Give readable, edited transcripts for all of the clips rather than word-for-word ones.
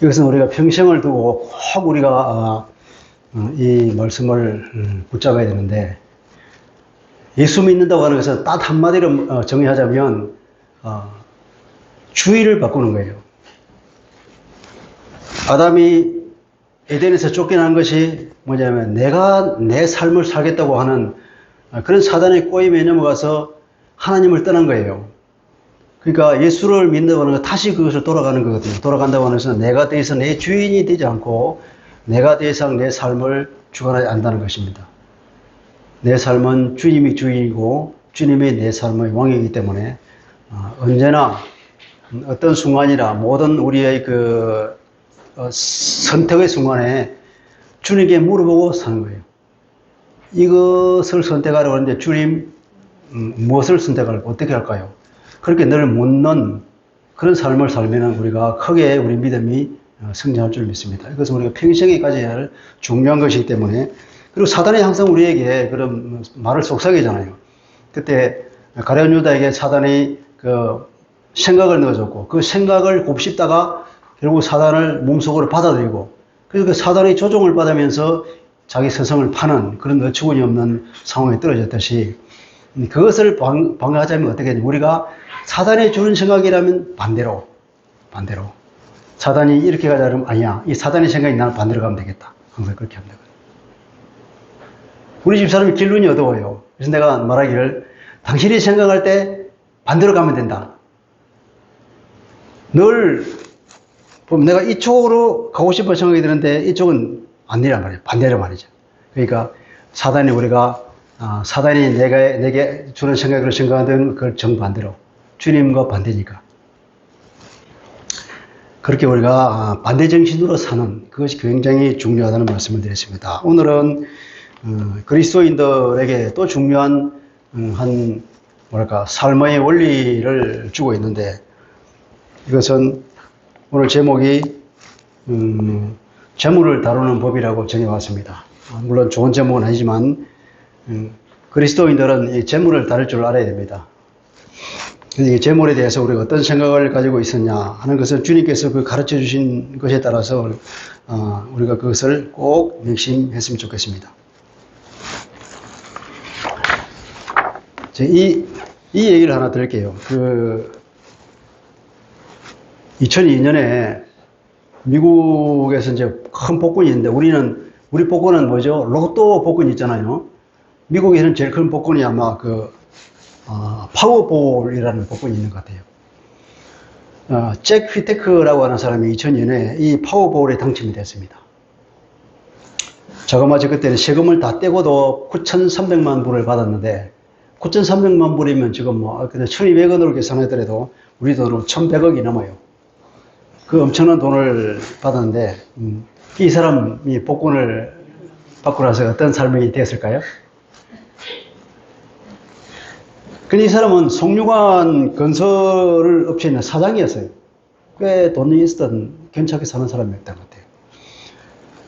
이것은 우리가 평생을 두고 꼭 우리가 이 말씀을 붙잡아야 되는데, 예수 믿는다고 하는 것은 딱 한마디로 정의하자면 주의를 바꾸는 거예요. 아담이 에덴에서 쫓겨난 것이 뭐냐면 내가 내 삶을 살겠다고 하는 그런 사단의 꼬임에 넘어가서 하나님을 떠난 거예요. 그러니까 예수를 믿는다고 하는 건 다시 그것을 돌아가는 거거든요. 돌아간다고 하는 것은 내가 더 이상 내 주인이 되지 않고 내가 더 이상 내 삶을 주관하지 않는다는 것입니다. 내 삶은 주님이 주인이고 주님이 내 삶의 왕이기 때문에 언제나 어떤 순간이나 모든 우리의 선택의 순간에 주님께 물어보고 사는 거예요. 이것을 선택하려고 하는데 주님 무엇을 선택할까? 어떻게 할까요? 그렇게 늘 묻는 그런 삶을 살면 우리가 크게 우리 믿음이 성장할 줄 믿습니다. 이것은 우리가 평생에 가져야 할 중요한 것이기 때문에. 그리고 사단이 항상 우리에게 그런 말을 속삭이잖아요. 그때 가룟 유다에게 사단이 생각을 넣어줬고 그 생각을 곱씹다가 결국 사단을 몸속으로 받아들이고 그래서 그 사단의 조종을 받으면서 자기 스승을 파는 그런 어처구니 없는 상황에 떨어졌듯이 그것을 방어하자면 어떻게 되냐. 우리가 사단이 주는 생각이라면 반대로 사단이 이렇게 가자 그러면 아니야. 이 사단의 생각이 나는 반대로 가면 되겠다. 항상 그렇게 합니다. 우리 집사람이 길눈이 어두워요. 그래서 내가 말하기를 당신이 생각할 때 반대로 가면 된다. 늘 보면 내가 이쪽으로 가고 싶은 생각이 드는데 이쪽은 아니란 말이에요. 반대로 말이죠. 그러니까 사단이 사단이 내게 주는 생각으로 생각하던 그걸 정반대로 주님과 반대니까 그렇게 우리가 반대 정신으로 사는 그것이 굉장히 중요하다는 말씀을 드렸습니다. 오늘은 그리스도인들에게 또 중요한 삶의 원리를 주고 있는데 이것은 오늘 제목이 재물을 다루는 법이라고 정해왔습니다. 물론 좋은 제목은 아니지만 그리스도인들은 이 재물을 다룰 줄 알아야 됩니다. 이 재물에 대해서 우리가 어떤 생각을 가지고 있었냐 하는 것을 주님께서 가르쳐 주신 것에 따라서 우리가 그것을 꼭 명심했으면 좋겠습니다. 이 얘기를 하나 드릴게요. 2002년에 미국에서 이제 큰 복권이 있는데 우리 복권은 뭐죠? 로또 복권 있잖아요. 미국에는 제일 큰 복권이 아마 파워볼이라는 복권이 있는 것 같아요. 잭 휘테크라고 하는 사람이 2000년에 이 파워볼에 당첨이 됐습니다. 자그마치 그때는 세금을 다 떼고도 9,300만 불을 받았는데 9,300만 불이면 지금 1,200원으로 계산하더라도 우리 돈으로 1,100억이 넘어요. 그 엄청난 돈을 받았는데 이 사람이 복권을 받고 나서 어떤 삶이 되었을까요? 근데 이 사람은 송유관 건설 업체에 있는 사장이었어요. 꽤 돈이 있었던 괜찮게 사는 사람이었던 것 같아요.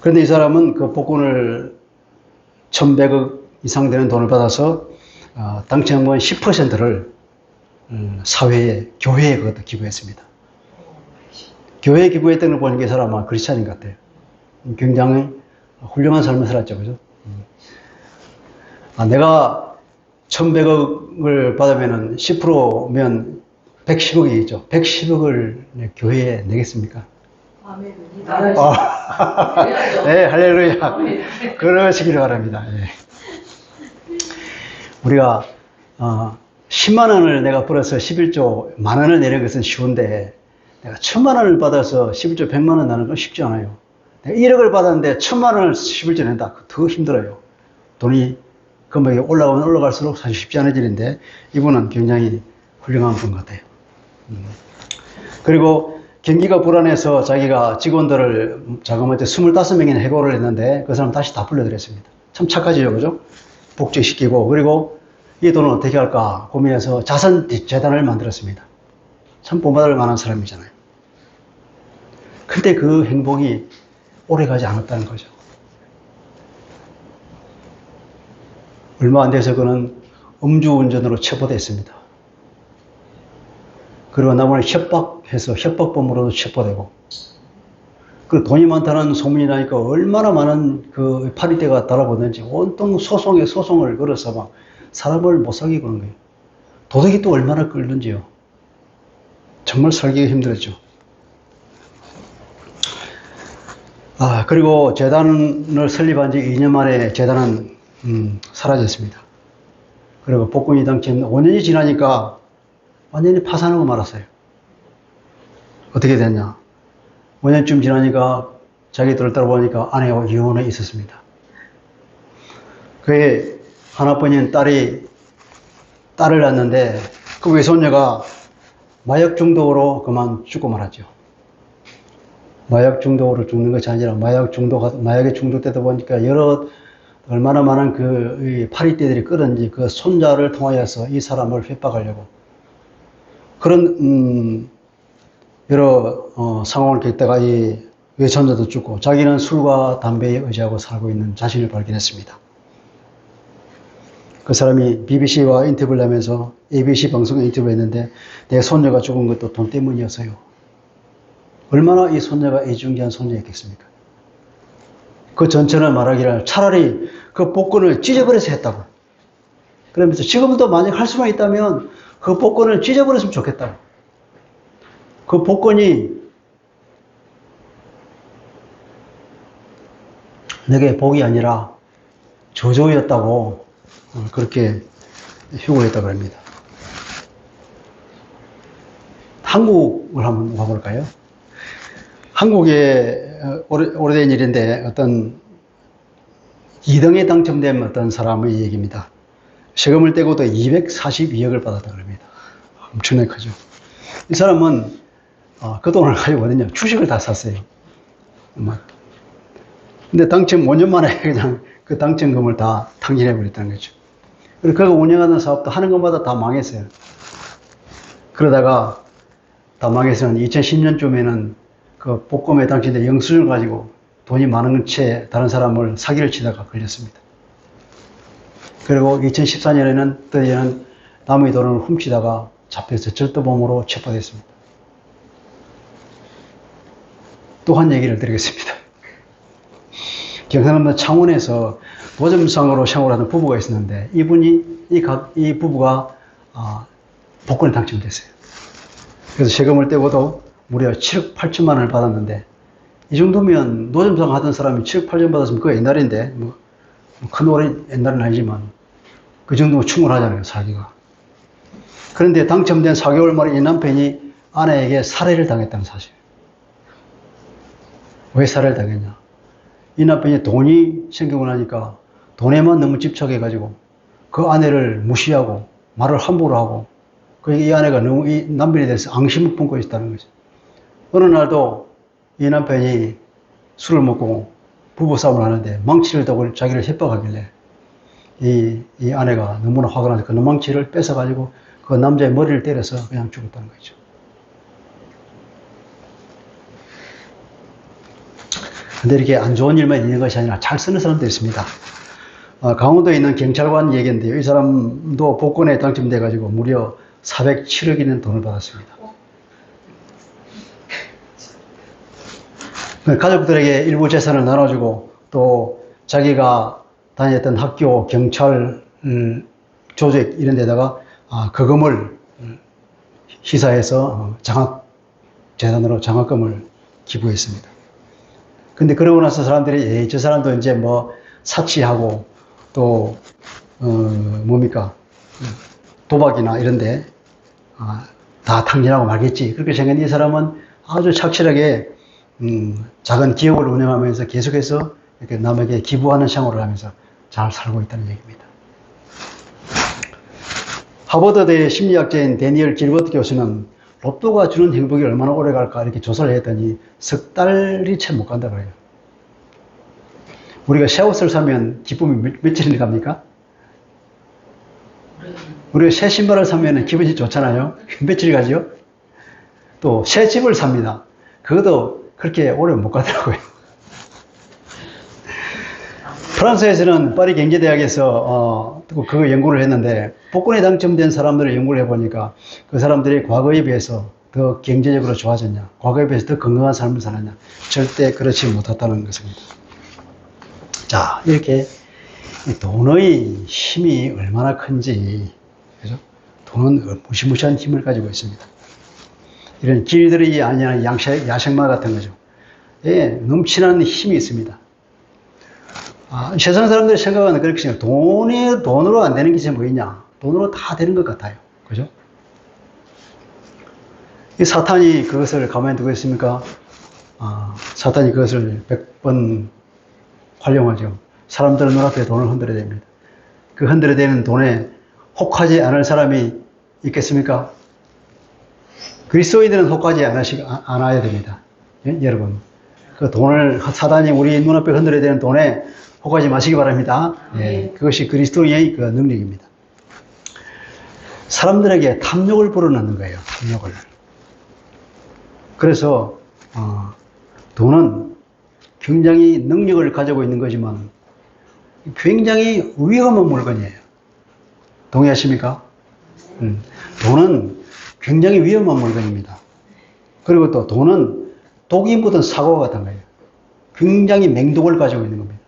그런데 이 사람은 그 복권을 1,100억 이상 되는 돈을 받아서 당첨금 10%를 사회에, 교회에 그것도 기부했습니다. 교회에 기부했던 걸 보니까 이 사람은 크리스찬인 것 같아요. 굉장히 훌륭한 삶을 살았죠. 그죠? 내가 1,100억을 받으면 10%면 110억이겠죠. 110억을 교회에 내겠습니까? 아멘. 네, 할렐루야. 그러시기를 바랍니다. 네. 우리가 10만 원을 내가 벌어서 11조 만 원을 내는 것은 쉬운데 내가 1,000만 원을 받아서 11조 100만 원 나는 건 쉽지 않아요. 내가 1억을 받았는데 1,000만 원을 11조 낸다. 더 힘들어요. 돈이 금액이 올라가면 올라갈수록 사실 쉽지 않은 일인데 이분은 굉장히 훌륭한 분 같아요. 그리고 경기가 불안해서 자기가 직원들을 자그마치 25명이나 해고를 했는데 그 사람 다시 다 불러들였습니다. 참 착하지요, 그죠? 복직시키고 그리고 이 돈을 어떻게 할까 고민해서 자선재단을 만들었습니다. 참 본받을 만한 사람이잖아요. 근데 그 행복이 오래가지 않았다는 거죠. 얼마 안 돼서 그는 음주운전으로 체포됐습니다. 그리고 나무를 협박해서 협박범으로도 체포되고 그 돈이 많다는 소문이 나니까 얼마나 많은 그 파리떼가 달아보든지 온통 소송에 소송을 걸어서 막 사람을 못 살게 그런 거예요. 도덕이 또 얼마나 끓는지요. 정말 살기가 힘들었죠. 그리고 재단을 설립한 지 2년 만에 재단은 사라졌습니다. 그리고 복권이 당첨 5년이 지나니까 완전히 파산하고 말았어요. 어떻게 됐냐? 5년쯤 지나니까 자기들 따라보니까 아내와 이혼해 있었습니다. 그의 하나뿐인 딸을 낳았는데 그 외손녀가 마약 중독으로 그만 죽고 말았죠. 마약 중독으로 죽는 것이 아니라 마약에 중독되다 보니까 얼마나 많은 그 파리떼들이 끌었는지 그 손자를 통하여서 이 사람을 회박하려고 그런 여러 상황을 겪다가 이 외손자도 죽고 자기는 술과 담배에 의지하고 살고 있는 자신을 발견했습니다. 그 사람이 BBC와 인터뷰를 하면서 ABC 방송에 인터뷰했는데 내 손녀가 죽은 것도 돈 때문이었어요. 얼마나 이 손녀가 애중지한 손녀였겠습니까? 그 전체는 말하기를 차라리 그 복권을 찢어버려서 했다고. 그러면서 지금도 만약 할 수만 있다면 그 복권을 찢어버렸으면 좋겠다고. 그 복권이 내게 복이 아니라 저주였다고 그렇게 휴고했다고 합니다. 한국을 한번 와볼까요? 한국의 오래된 일인데 어떤 2등에 당첨된 어떤 사람의 얘기입니다. 세금을 떼고도 242억을 받았다고 합니다. 엄청나게 크죠. 이 사람은 그 돈을 가지고 어딨냐? 주식을 다 샀어요. 근데 당첨 5년 만에 그냥 그 당첨금을 다 탕진해버렸다는 거죠. 그리고 그가 운영하는 사업도 하는 것마다 다 망했어요. 그러다가 다 망해서는 2010년쯤에는 그 복권에 당첨된 영수증을 가지고 돈이 많은 채 다른 사람을 사기를 치다가 걸렸습니다. 그리고 2014년에는 드디어는 남의 돈을 훔치다가 잡혀서 절도범으로 체포됐습니다. 또 한 얘기를 드리겠습니다. 경상남도 창원에서 노점상으로 생활을 하던 부부가 있었는데 이 부부가 복권에 당첨됐어요. 그래서 세금을 떼고도 무려 7억 8천만 원을 받았는데 이 정도면 노점상 하던 사람이 7억 8천 받았으면 그거 옛날인데 큰 오랜 옛날은 아니지만 그 정도면 충분하잖아요, 살기가. 그런데 당첨된 4개월 만에 이 남편이 아내에게 살해를 당했다는 사실. 왜 살해를 당했냐? 이 남편이 돈이 생기고 나니까 돈에만 너무 집착해가지고 그 아내를 무시하고 말을 함부로 하고 그러니까 이 아내가 너무 이 남편에 대해서 앙심을 품고 있다는 거죠. 어느 날도 이 남편이 술을 먹고 부부싸움을 하는데 망치를 들고 자기를 협박하길래 이 아내가 너무나 화가 나서 그 망치를 뺏어가지고 그 남자의 머리를 때려서 그냥 죽었다는 거죠. 근데 이렇게 안 좋은 일만 있는 것이 아니라 잘 쓰는 사람도 있습니다. 강원도에 있는 경찰관 얘기인데요. 이 사람도 복권에 당첨돼가지고 무려 407억 있는 돈을 받았습니다. 가족들에게 일부 재산을 나눠주고 또 자기가 다녔던 학교, 경찰, 조직 이런 데다가 거금을 희사해서 재단으로 장학금을 기부했습니다. 근데 그러고 나서 사람들이 저 사람도 이제 사치하고 또 도박이나 이런데 다 탕진하고 말겠지 그렇게 생각한 이 사람은 아주 착실하게 작은 기업을 운영하면서 계속해서 이렇게 남에게 기부하는 생활을 하면서 잘 살고 있다는 얘기입니다. 하버드대 심리학자인 데니얼 길버트 교수는 로또가 주는 행복이 얼마나 오래 갈까 이렇게 조사를 했더니 석 달이 채 못 간다고 해요. 우리가 새 옷을 사면 기쁨이 며칠이나 갑니까? 우리가 새 신발을 사면 기분이 좋잖아요. 며칠이 가죠? 또 새 집을 삽니다. 그것도 그렇게 오래 못 가더라고요. 프랑스에서는 파리 경제대학에서 그 연구를 했는데 복권에 당첨된 사람들을 연구를 해보니까 그 사람들이 과거에 비해서 더 경제적으로 좋아졌냐? 과거에 비해서 더 건강한 삶을 살았냐? 절대 그렇지 못했다는 것입니다. 자, 이렇게 돈의 힘이 얼마나 큰지, 그죠? 돈은 무시무시한 힘을 가지고 있습니다. 이런 길들이 아니라 야생마 같은 거죠. 예, 넘치는 힘이 있습니다. 세상 사람들이 생각하는 그렇게 생각해요. 돈으로 안 되는 게 뭐있냐? 돈으로 다 되는 것 같아요. 그죠? 이 사탄이 그것을 가만히 두고 있습니까? 사탄이 그것을 100번 활용하죠. 사람들은 눈앞에 돈을 흔들어야 됩니다. 그 흔들어야 되는 돈에 혹하지 않을 사람이 있겠습니까? 그리스도인들은 혹하지 않아야 됩니다. 예? 여러분. 그 돈을, 사단이 우리 눈앞에 흔들어야 되는 돈에 혹하지 마시기 바랍니다. 예, 그것이 그리스도의 그 능력입니다. 사람들에게 탐욕을 불어넣는 거예요. 탐욕을. 그래서 돈은 굉장히 능력을 가지고 있는 거지만 굉장히 위험한 물건이에요. 동의하십니까? 돈은 굉장히 위험한 물건입니다. 그리고 또 돈은 독이 묻은 사과 같은 거예요. 굉장히 맹독을 가지고 있는 겁니다.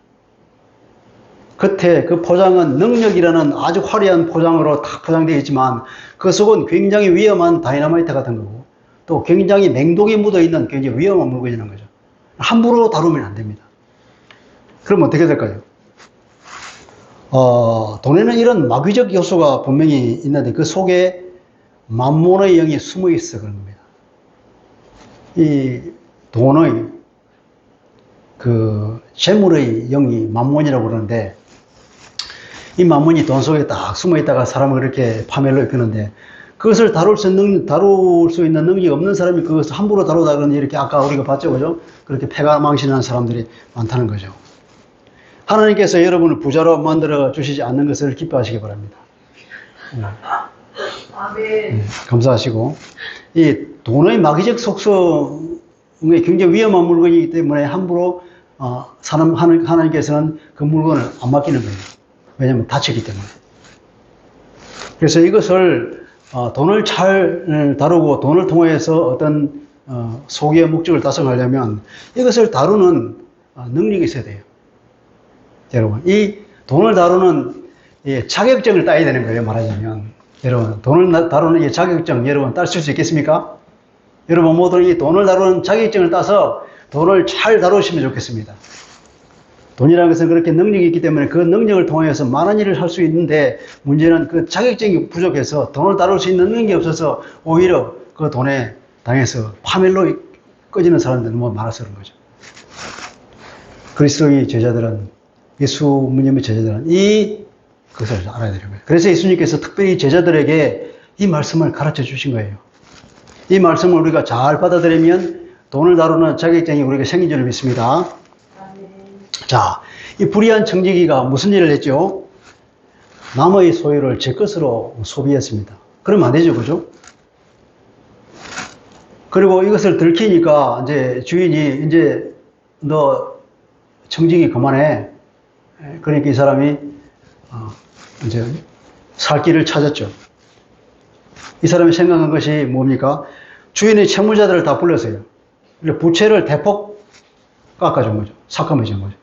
겉에 그 포장은 능력이라는 아주 화려한 포장으로 다 포장되어 있지만 그 속은 굉장히 위험한 다이너마이트 같은 거고 또 굉장히 맹독이 묻어있는 굉장히 위험한 물건이라는 거죠. 함부로 다루면 안 됩니다. 그럼 어떻게 될까요? 돈에는 이런 마귀적 요소가 분명히 있는데 그 속에 만몬의 영이 숨어 있어 그런 겁니다. 이 돈의 그 재물의 영이 만몬이라고 그러는데 이 만몬이 돈 속에 딱 숨어 있다가 사람을 그렇게 파멸로 이끄는데 그것을 다룰 수 있는 능력이 없는 사람이 그것을 함부로 다루다 그러니 이렇게 아까 우리가 봤죠, 그죠? 그렇게 패가 망신하는 사람들이 많다는 거죠. 하나님께서 여러분을 부자로 만들어 주시지 않는 것을 기뻐하시기 바랍니다. 감사하시고 이 돈의 마귀적 속성이 굉장히 위험한 물건이기 때문에 함부로 하나님께서는 그 물건을 안 맡기는 거예요. 왜냐하면 다치기 때문에. 그래서 이것을 돈을 잘 다루고 돈을 통해서 어떤 소기의 목적을 달성하려면 이것을 다루는 능력이 있어야 돼요. 여러분, 이 돈을 다루는 자격증을 따야 되는 거예요. 말하자면 여러분, 돈을 다루는 이 자격증 여러분 따실 수 있겠습니까? 여러분 모두 이 돈을 다루는 자격증을 따서 돈을 잘 다루시면 좋겠습니다. 돈이라는 것은 그렇게 능력이 있기 때문에 그 능력을 통해서 많은 일을 할 수 있는데 문제는 그 자격증이 부족해서 돈을 다룰 수 있는 능력이 없어서 오히려 그 돈에 당해서 파멸로 꺼지는 사람들은 많아서 그런 거죠. 그리스도의 제자들은 예수님의 제자들은 그것을 알아야 되는 거예요. 그래서 예수님께서 특별히 제자들에게 이 말씀을 가르쳐 주신 거예요. 이 말씀을 우리가 잘 받아들이면 돈을 다루는 자격증이 우리에게 생긴 줄 믿습니다. 자, 이 불의한 청지기가 무슨 일을 했죠? 남의 소유를 제 것으로 소비했습니다. 그러면 안 되죠, 그죠? 그리고 이것을 들키니까 이제 주인이 이제 너 청지기 그만해. 그러니까 이 사람이 이제 살 길을 찾았죠. 이 사람이 생각한 것이 뭡니까? 주인의 채무자들을 다 불렀어요. 부채를 대폭 깎아준 거죠. 삭감해 준 거죠.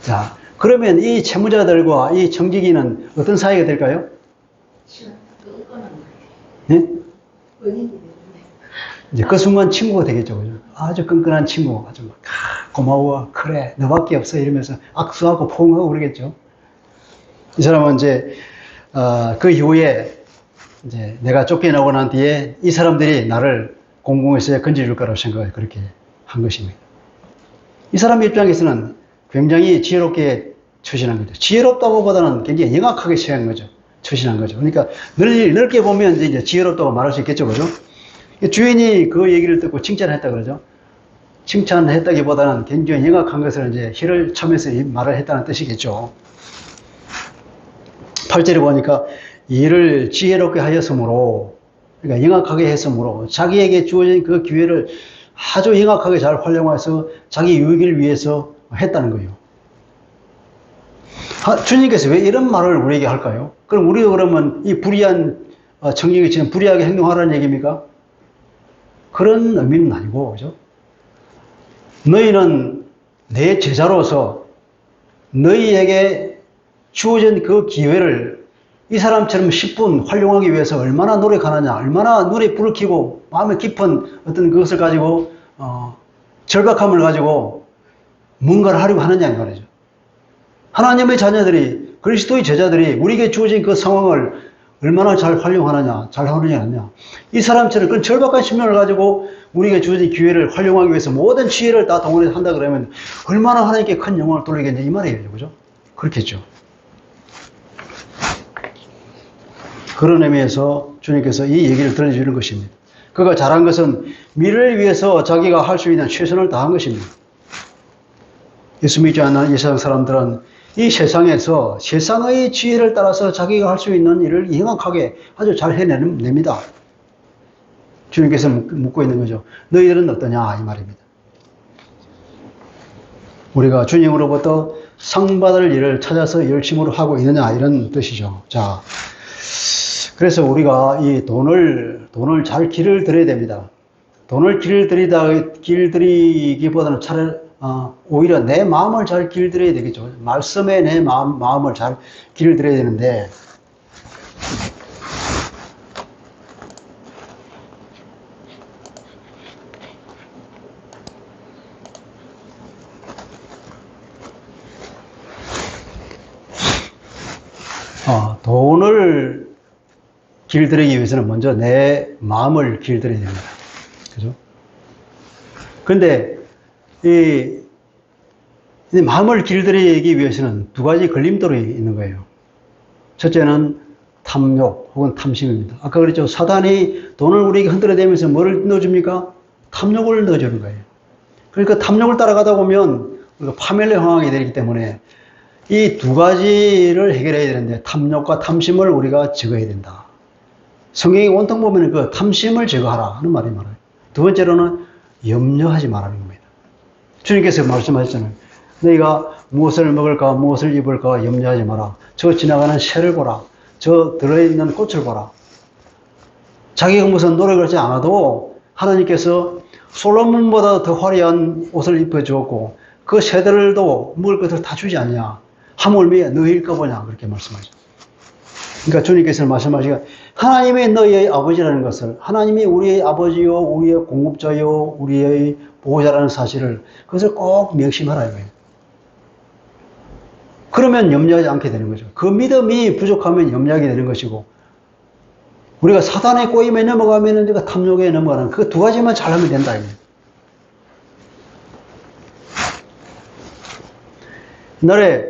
자, 그러면 이 채무자들과 이 청지기는 어떤 사이가 될까요? 네? 이제 그 순간 친구가 되겠죠. 그죠? 아주 끈끈한 친구. 아주 막, 고마워. 그래. 너밖에 없어. 이러면서 악수하고 포옹하고 그러겠죠. 이 사람은 이제, 그 이후에 이제 내가 쫓겨나고 난 뒤에 이 사람들이 나를 공공에서 건져줄 거라고 생각해 그렇게 한 것입니다. 이 사람 입장에서는 굉장히 지혜롭게 처신한 거죠. 지혜롭다고 보다는 굉장히 영악하게 처신한 거죠. 그러니까 넓게 보면 이제 지혜롭다고 말할 수 있겠죠. 그죠? 주인이 그 얘기를 듣고 칭찬했다 그러죠. 칭찬했다기보다는 굉장히 영악한 것을 이제 혀를 차면서 말을 했다는 뜻이겠죠. 8절에 보니까 이를 지혜롭게 하였으므로, 그러니까 영악하게 했으므로 자기에게 주어진 그 기회를 아주 영악하게 잘 활용해서 자기 유익을 위해서 했다는 거예요. 주님께서 왜 이런 말을 우리에게 할까요? 그럼 우리도 그러면 이 불의한 청지기 지금 불의하게 행동하라는 얘기입니까? 그런 의미는 아니고, 그죠? 너희는 내 제자로서 너희에게 주어진 그 기회를 이 사람처럼 10분 활용하기 위해서 얼마나 노력하느냐, 얼마나 눈에 불을 켜고 마음에 깊은 어떤 그것을 가지고, 절박함을 가지고 뭔가를 하려고 하느냐, 이 말이죠. 하나님의 자녀들이, 그리스도의 제자들이 우리에게 주어진 그 상황을 얼마나 잘 활용하느냐, 잘 하느냐, 하느냐. 이 사람처럼 그런 절박한 심령을 가지고 우리에게 주어진 기회를 활용하기 위해서 모든 지혜를 다 동원해서 한다 그러면 얼마나 하나님께 큰 영광을 돌리겠냐, 이 말이에요. 그죠? 그렇겠죠. 그런 의미에서 주님께서 이 얘기를 들려주는 것입니다. 그가 잘한 것은 미래를 위해서 자기가 할 수 있는 최선을 다한 것입니다. 예수 믿지 않는 이 세상 사람들은 이 세상에서 세상의 지혜를 따라서 자기가 할 수 있는 일을 정확하게 아주 잘 해냅니다. 주님께서 묻고 있는 거죠. 너희들은 어떠냐, 이 말입니다. 우리가 주님으로부터 상 받을 일을 찾아서 열심으로 하고 있느냐, 이런 뜻이죠. 자, 그래서 우리가 이 돈을 잘 길을 들여야 됩니다. 돈을 길들이기보다는 차라리 오히려 내 마음을 잘 길들여야 되겠죠. 말씀에 내 마음을 잘 길들여야 되는데, 돈을 길들이기 위해서는 먼저 내 마음을 길들여야 됩니다. 그죠? 근데, 이 마음을 길들이기 위해서는 두 가지 걸림돌이 있는 거예요. 첫째는 탐욕 혹은 탐심입니다. 아까 그랬죠. 사단이 돈을 우리에게 흔들어대면서 뭐를 넣어줍니까? 탐욕을 넣어주는 거예요. 그러니까 탐욕을 따라가다 보면 우리가 파멸의 상황이 되기 때문에 이 두 가지를 해결해야 되는데 탐욕과 탐심을 우리가 제거해야 된다. 성경이 온통 보면 그 탐심을 제거하라 하는 말이 많아요. 두 번째로는 염려하지 말라는 겁니다. 주님께서 말씀하셨잖아요. 너희가 무엇을 먹을까, 무엇을 입을까 염려하지 마라. 저 지나가는 새를 보라. 저 들어있는 꽃을 보라. 자기가 무슨 노력을 하지 않아도 하나님께서 솔로몬보다 더 화려한 옷을 입혀주었고 그 새들도 먹을 것을 다 주지 않냐. 하물며 너희일까 보냐. 그렇게 말씀하죠. 그러니까 주님께서는 말씀하시기가 하나님의 너희의 아버지라는 것을, 하나님이 우리의 아버지요, 우리의 공급자요, 우리의 보호자라는 사실을, 그것을 꼭 명심하라 이거예요. 그러면 염려하지 않게 되는 거죠. 그 믿음이 부족하면 염려하게 되는 것이고, 우리가 사단의 꼬임에 넘어가면 우리가 탐욕에 넘어가는 그 두 가지만 잘하면 된다 이거예요. 옛날에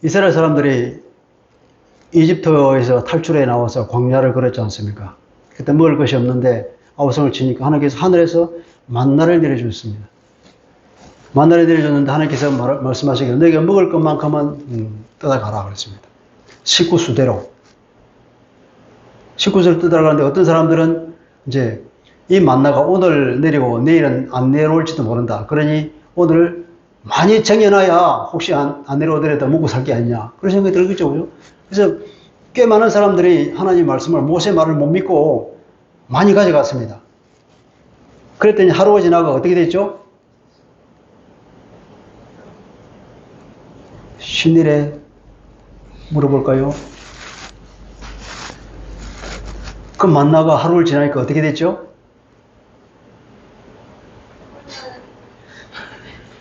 이스라엘 사람들이 이집트에서 탈출해 나와서 광야를 걸었지 않습니까? 그때 먹을 것이 없는데 아우성을 치니까 하나님께서 하늘에서 만나를 내려주셨습니다. 만나를 내려줬는데 하나님께서 말씀하시기를 너희가 먹을 것만큼은 뜯어가라 그랬습니다. 식구수대로. 식구수를 뜯어가는데 어떤 사람들은 이제 이 만나가 오늘 내리고 내일은 안 내려올지도 모른다. 그러니 오늘 많이 쟁여놔야 혹시 안 내려오더라도 먹고 살 게 아니냐. 그런 생각이 들겠죠. 그죠? 그래서 꽤 많은 사람들이 하나님 말씀을 모세 말을 못 믿고 많이 가져갔습니다. 그랬더니 하루가 지나가 어떻게 됐죠? 신일에 물어볼까요? 그 만나가 하루를 지나니까 어떻게 됐죠?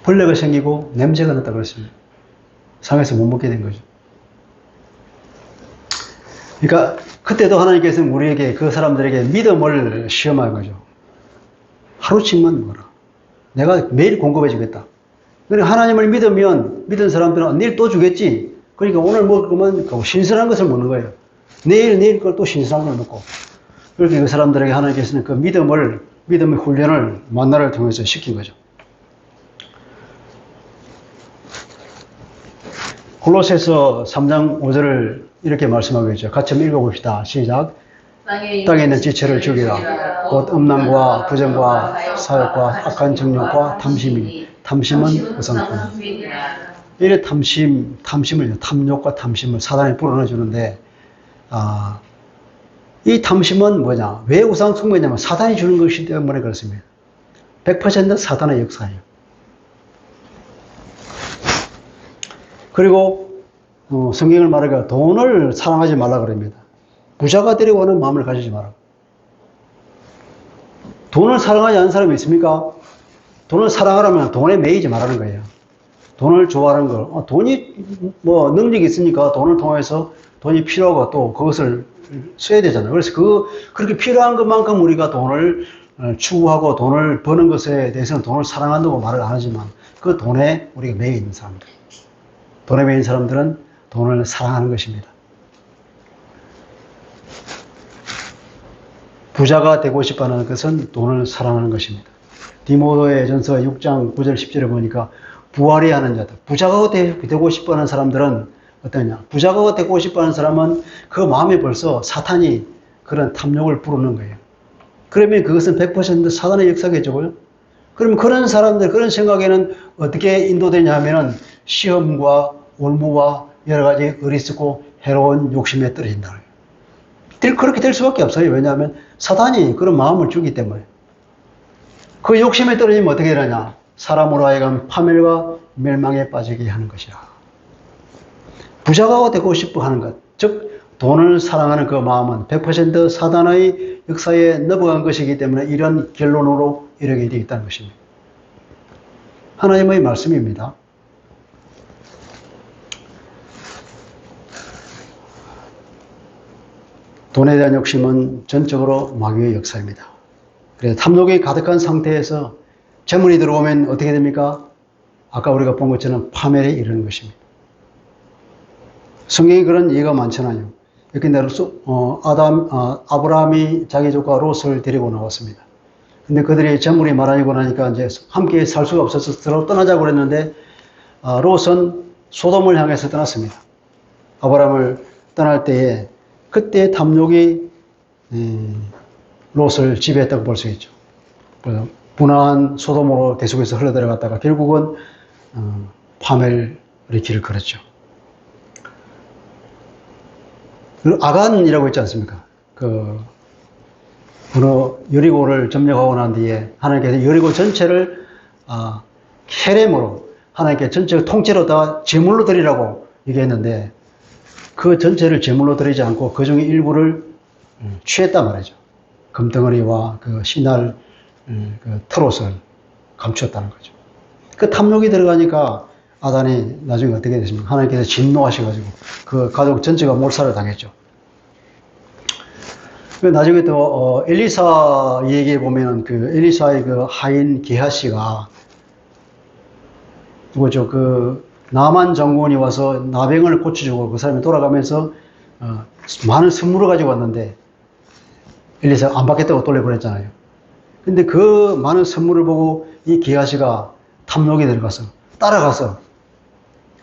벌레가 생기고 냄새가 났다 그랬습니다. 상해서 못 먹게 된 거죠. 그러니까 그때도 하나님께서는 우리에게 그 사람들에게 믿음을 시험한 거죠. 하루씩만 먹어라. 내가 매일 공급해 주겠다. 그러니까 하나님을 믿으면 믿은 사람들은 내일 또 주겠지. 그러니까 오늘 먹을 거면 신선한 것을 먹는 거예요. 내일 걸 또 신선한 걸 먹고. 그렇게 그 사람들에게 하나님께서는 그 믿음의 훈련을 만나를 통해서 시킨 거죠. 골로새서 3장 5절을 이렇게 말씀하고 있죠. 같이 한번 읽어봅시다. 시작. 땅에 있는 지체를 죽이라. 곧 음란과 부정과 사욕과 악한 정욕과 탐심은 어성뿐. 이래 탐심을요. 탐욕과 탐심을 사단이 불어넣어주는데 이 탐심은 뭐냐? 왜 우상 숭배냐면 사단이 주는 것이기 때문에 그렇습니다. 100% 사단의 역사예요. 그리고 성경을 말하기가 돈을 사랑하지 말라 그럽니다. 부자가 되려고 하는 마음을 가지지 마라. 돈을 사랑하지 않는 사람이 있습니까? 돈을 사랑하려면 돈에 매이지 말라는 거예요. 돈을 좋아하는 걸. 돈이 뭐 능력이 있으니까 돈을 통해서 돈이 필요하고 또 그것을 써야 되잖아요. 그래서 그렇게 필요한 것만큼 우리가 돈을 추구하고 돈을 버는 것에 대해서는 돈을 사랑한다고 말을 안 하지만 그 돈에 우리가 매여 있는 사람들. 돈에 매인 사람들은 돈을 사랑하는 것입니다. 부자가 되고 싶어하는 것은 돈을 사랑하는 것입니다. 디모데 전서 6장 9절 10절에 보니까 부활이 하는 자들, 부자가 되고 싶어하는 사람들은 어떠냐? 부자가 되고 싶어하는 사람은 그 마음에 벌써 사탄이 그런 탐욕을 부르는 거예요. 그러면 그것은 100% 사단의 역사겠죠. 그러면 그런 사람들, 그런 생각에는 어떻게 인도되냐 하면은 시험과 올무와 여러 가지 어리석고 해로운 욕심에 떨어진다. 그렇게 될 수밖에 없어요. 왜냐하면 사단이 그런 마음을 주기 때문에. 그 욕심에 떨어지면 어떻게 되느냐? 사람으로 하여금 파멸과 멸망에 빠지게 하는 것이라. 부자가 되고 싶어 하는 것, 즉 돈을 사랑하는 그 마음은 100% 사단의 역사에 넘어간 것이기 때문에 이런 결론으로 이르게 되어 있다는 것입니다. 하나님의 말씀입니다. 돈에 대한 욕심은 전적으로 마귀의 역사입니다. 그래서 탐욕이 가득한 상태에서 재물이 들어오면 어떻게 됩니까? 아까 우리가 본 것처럼 파멸에 이르는 것입니다. 성경에 그런 예가 많잖아요. 이렇게 아브라함이 자기 조카 롯을 데리고 나왔습니다. 근데 그들이 재물이 많아지고 나니까 이제 함께 살 수가 없어서 서로 떠나자고 그랬는데, 롯은 소돔을 향해서 떠났습니다. 아브라함을 떠날 때에 그때 탐욕이 롯을 지배했다고 볼 수 있죠. 그래서 분한 소돔으로 계속해서 흘러들어갔다가 결국은 파멸의 길을 걸었죠. 아간이라고 있지 않습니까? 여리고를 점령하고 난 뒤에 하나님께서 여리고 전체를 헤렘으로 하나님께 전체 통째로 다 제물로 드리라고 얘기했는데 그 전체를 제물로 드리지 않고 그 중에 일부를 취했단 말이죠. 금덩어리와 그 신할 그 트롯을 감추었다는 거죠. 그 탐욕이 들어가니까 아단이 나중에 어떻게 됐습니까? 하나님께서 진노하셔가지고 그 가족 전체가 몰살을 당했죠. 나중에 또 엘리사 얘기해 보면 그 엘리사의 그 하인 게하시가 누구죠? 그 나만 장군이 와서 나병을 고쳐주고 그 사람이 돌아가면서 많은 선물을 가지고 왔는데 엘리사가 안 받겠다고 돌려보냈잖아요. 근데 그 많은 선물을 보고 이 게하시가 탐욕에 들어가서 따라가서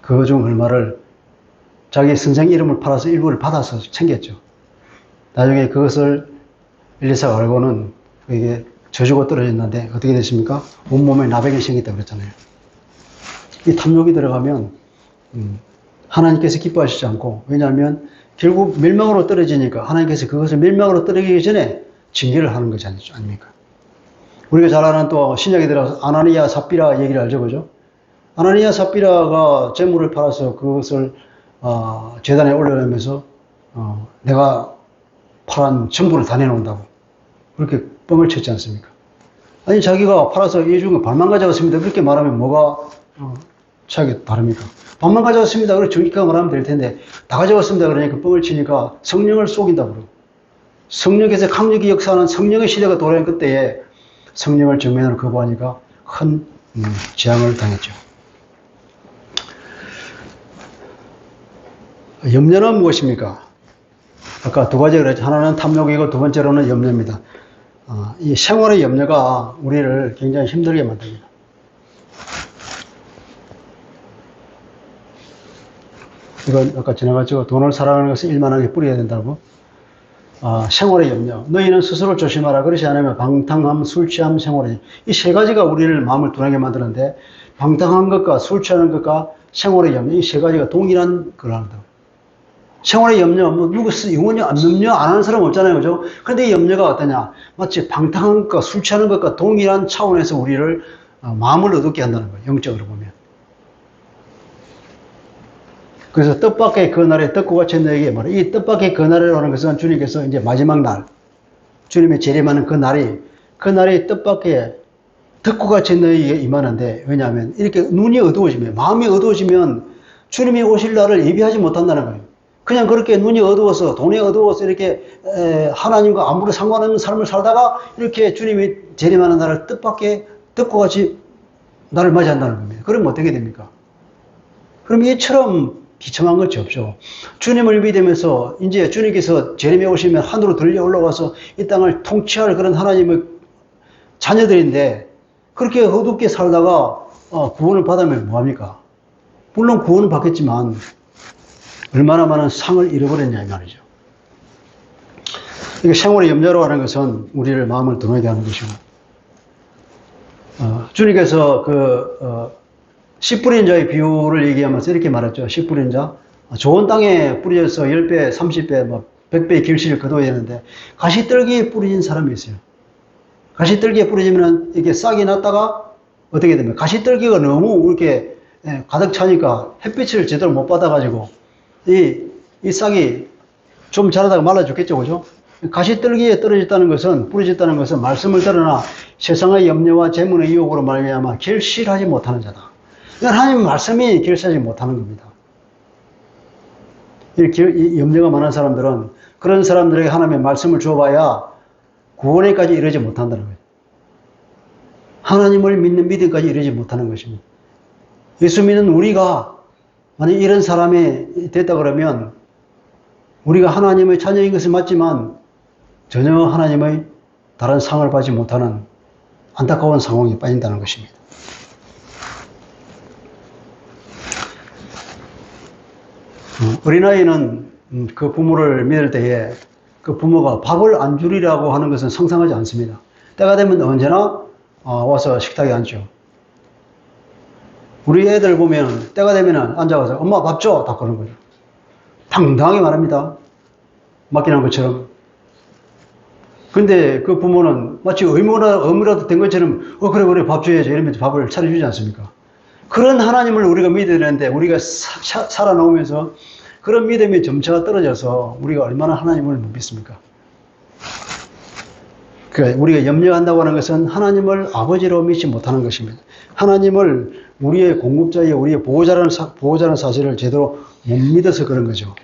그 중 얼마를 자기 선생 이름을 팔아서 일부를 받아서 챙겼죠. 나중에 그것을 엘리사가 알고는 그에게 져주고 떨어졌는데 어떻게 됐습니까? 온몸에 나병이 생겼다고 그랬잖아요. 이 탐욕이 들어가면 하나님께서 기뻐하시지 않고, 왜냐하면 결국 멸망으로 떨어지니까 하나님께서 그것을 멸망으로 떨어지기 전에 징계를 하는 것이 아닙니까? 우리가 잘 아는 또 신약에 들어서 아나니아 삽비라 얘기를 알죠, 그죠? 아나니아 삽비라가 재물을 팔아서 그것을 제단에 올려놓으면서 내가 팔은 전부를 다 내놓는다고 그렇게 뻥을 쳤지 않습니까? 아니 자기가 팔아서 예중에 반만 가져갔습니다 그렇게 말하면 뭐가 차이가 다릅니까? 반만 가져갔습니다 그렇게 정직하게 말하면 될 텐데 다 가져갔습니다 그러니까 뻥을 치니까 성령을 속인다고 그러고, 성령께서 강력히 역사하는 성령의 시대가 돌아온 그때에 성령을 정면으로 거부하니까 큰 재앙을 당했죠. 염려는 무엇입니까? 아까 두 가지 그랬죠. 하나는 탐욕이고 두 번째로는 염려입니다. 이 생활의 염려가 우리를 굉장히 힘들게 만듭니다. 이건 아까 지나갔죠. 돈을 사랑하는 것은 일만하게 뿌려야 된다고. 생활의 염려. 너희는 스스로 조심하라. 그렇지 않으면 방탕함, 술 취함, 생활의 이 세 가지가 우리를 마음을 둔하게 만드는데, 방탕한 것과 술 취하는 것과 생활의 염려, 이 세 가지가 동일한 걸 한다고. 생활의 염려, 뭐, 영원히 염려 안 하는 사람 없잖아요. 그죠? 그런데 이 염려가 어떠냐? 마치 방탕한 것과 술 취하는 것과 동일한 차원에서 우리를, 마음을 어둡게 한다는 거예요. 영적으로 보면. 그래서 뜻밖의 그 날에 떡과 제 너에게 말이야. 이 뜻밖의 그 날이라는 것은 주님께서 이제 마지막 날, 주님의 재림하는 그 날이 뜻밖의 덕구가 제 너에게 임하는데, 왜냐하면 이렇게 눈이 어두워지면, 마음이 어두워지면 주님이 오실 날을 예비하지 못한다는 거예요. 그냥 그렇게 눈이 어두워서, 돈이 어두워서 이렇게 하나님과 아무리 상관없는 삶을 살다가 이렇게 주님이 재림하는 날을 뜻밖의 덕과 같이 나를 맞이한다는 겁니다. 그러면 어떻게 됩니까? 그럼 이처럼 비참한 것이 없죠. 주님을 믿으면서 이제 주님께서 재림에 오시면 하늘로 들려 올라와서 이 땅을 통치할 그런 하나님의 자녀들인데 그렇게 어둡게 살다가 구원을 받으면 뭐합니까? 물론 구원은 받겠지만 얼마나 많은 상을 잃어버렸냐 이 말이죠. 이게 생활의 염려로 하는 것은 우리를 마음을 드러내게 하는 것이고 주님께서 씨 뿌린 자의 비유를 얘기하면서 이렇게 말했죠. 씨 뿌린 자. 좋은 땅에 뿌려져서 10배, 30배, 100배의 결실을 거둬야 되는데 가시떨기에 뿌려진 사람이 있어요. 가시떨기에 뿌려지면 이렇게 싹이 났다가 어떻게 되면 가시떨기가 너무 이렇게 가득 차니까 햇빛을 제대로 못 받아가지고 이 싹이 좀 자라다가 말라 죽겠죠. 그죠? 가시떨기에 뿌려졌다는 것은 말씀을 들으나 세상의 염려와 재물의 유혹으로 말미암아 결실하지 못하는 자다. 그러니까 하나님 말씀이 결실하지 못하는 겁니다. 이 염려가 많은 사람들은 그런 사람들에게 하나님의 말씀을 줘봐야 구원에까지 이르지 못한다는 거예요. 하나님을 믿는 믿음까지 이르지 못하는 것입니다. 예수 믿는 우리가 만약 이런 사람이 됐다 그러면 우리가 하나님의 자녀인 것은 맞지만 전혀 하나님의 다른 상을 받지 못하는 안타까운 상황에 빠진다는 것입니다. 어린아이는 그 부모를 믿을 때에 그 부모가 밥을 안 주리라고 하는 것은 상상하지 않습니다. 때가 되면 언제나 와서 식탁에 앉죠. 우리 애들 보면 때가 되면 앉아가서 엄마 밥 줘! 다 그러는 거죠. 당당하게 말합니다. 맡기는 것처럼. 근데 그 부모는 마치 의무라도 된 것처럼 그래 밥 줘야지 이러면서 밥을 차려주지 않습니까? 그런 하나님을 우리가 믿어야 되는데 우리가 살아나오면서 그런 믿음이 점차 떨어져서 우리가 얼마나 하나님을 못 믿습니까? 그러니까 우리가 염려한다고 하는 것은 하나님을 아버지로 믿지 못하는 것입니다. 하나님을 우리의 공급자이요 우리의 보호자라는 사실을 제대로 못 믿어서 그런 거죠.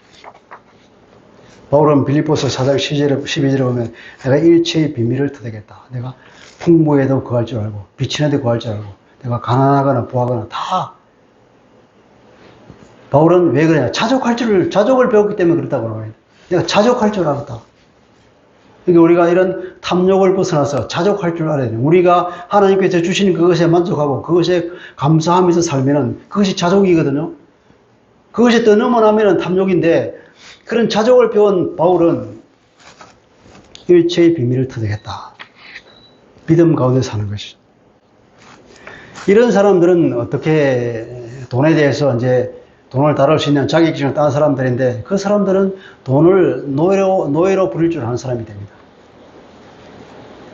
바울은 빌립보서 4장 12절에 보면 내가 일체의 비밀을 터득했다. 내가 풍부에도 구할 줄 알고 비치는 데 구할 줄 알고 내가 가난하거나 부하거나 다. 바울은 왜 그러냐? 자족을 배웠기 때문에 그렇다고 그러거든요. 내가 자족할 줄 알았다. 그러니까 우리가 이런 탐욕을 벗어나서 자족할 줄 알아야 돼요. 우리가 하나님께서 주시는 그것에 만족하고 그것에 감사하면서 살면은 그것이 자족이거든요. 그것이 더 넘어나면은 탐욕인데 그런 자족을 배운 바울은 일체의 비밀을 터득했다. 믿음 가운데 사는 것이죠. 이런 사람들은 어떻게 돈에 대해서 이제 돈을 다룰 수 있는 자격증을 딴 사람들인데 그 사람들은 돈을 노예로 부릴 줄 아는 사람이 됩니다.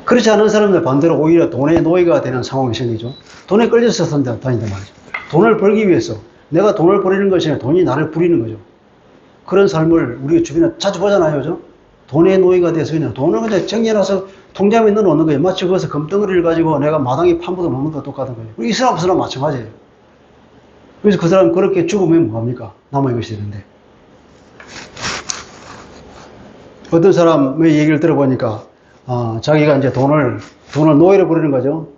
그렇지 않은 사람들 반대로 오히려 돈의 노예가 되는 상황이 생기죠. 돈에 끌려서 다닌단 말이죠. 돈을 벌기 위해서 내가 돈을 버리는 것이 아니라 돈이 나를 부리는 거죠. 그런 삶을 우리가 주변에 자주 보잖아요. 그죠? 돈의 노예가 돼서 그냥 돈을 그냥 정리해놔서 통장에 넣어놓는 거예요. 마치 거기서 금덩어리를 가지고 내가 마당에 판부도 먹는 것과 똑같은 거예요. 우리 이스라엘 사람 마찬가지예요. 그래서 그 사람 그렇게 죽으면 뭐합니까? 남의 것이 되는데. 어떤 사람의 얘기를 들어보니까, 자기가 이제 돈을 노예로 부리는 거죠.